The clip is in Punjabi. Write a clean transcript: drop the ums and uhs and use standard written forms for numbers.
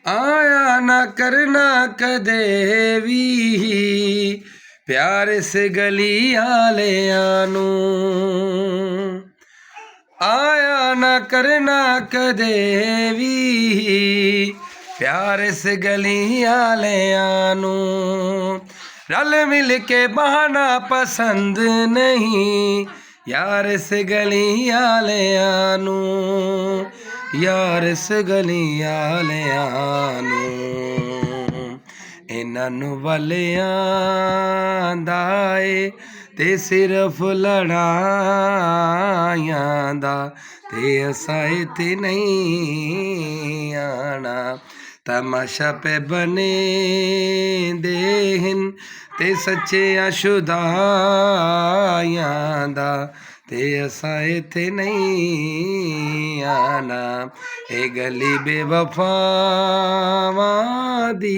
ਆਇਆ ਨਾ ਕਰਨਾ ਕਦੇ ਵੀ ਪਿਆਰ ਇਸ ਗਲੀ ਆਲਿਆਂ ਨੂੰ, ਆਇਆ ਨਾ ਕਰਨਾ ਕਦੇ ਵੀ ਪਿਆਰ ਇਸ ਗਲੀ ਆਲਿਆਂ ਨੂੰ। ਰਲ ਮਿਲ ਕੇ ਬਹਾਨਾ ਪਸੰਦ ਨਹੀਂ ਯਾਰ ਇਸ ਗਲੀ ਆਲਿਆਂ ਨੂੰ, ਯਾਰ ਇਸ ਗਲੀ ਆਲਿਆਂ ਨੂੰ। ਇਹਨਾਂ ਨੂੰ ਵਲਿਆਂ ਦਾ ਏ ਤੇ ਸਿਰਫ ਲੜਾਈਆਂ ਦਾ, ਤੇ ਅਸਾਂ ਇੱਥੇ ਨਹੀਂ ਆਣਾ। ਤਮਾਸ਼ਾ ਪੇ ਬਣੇ ਦੇਹਨ ਤੇ ਸੱਚਿਆਂ ਸ਼ੁਦਾਈਆਂ ਦਾ, ਤੇ ਅਸਾਂ ਇੱਥੇ ਨਹੀਂ ਆਣਾ। ਇਹ ਗਲੀ ਬੇਵਫਾਵਾਂ ਦੀ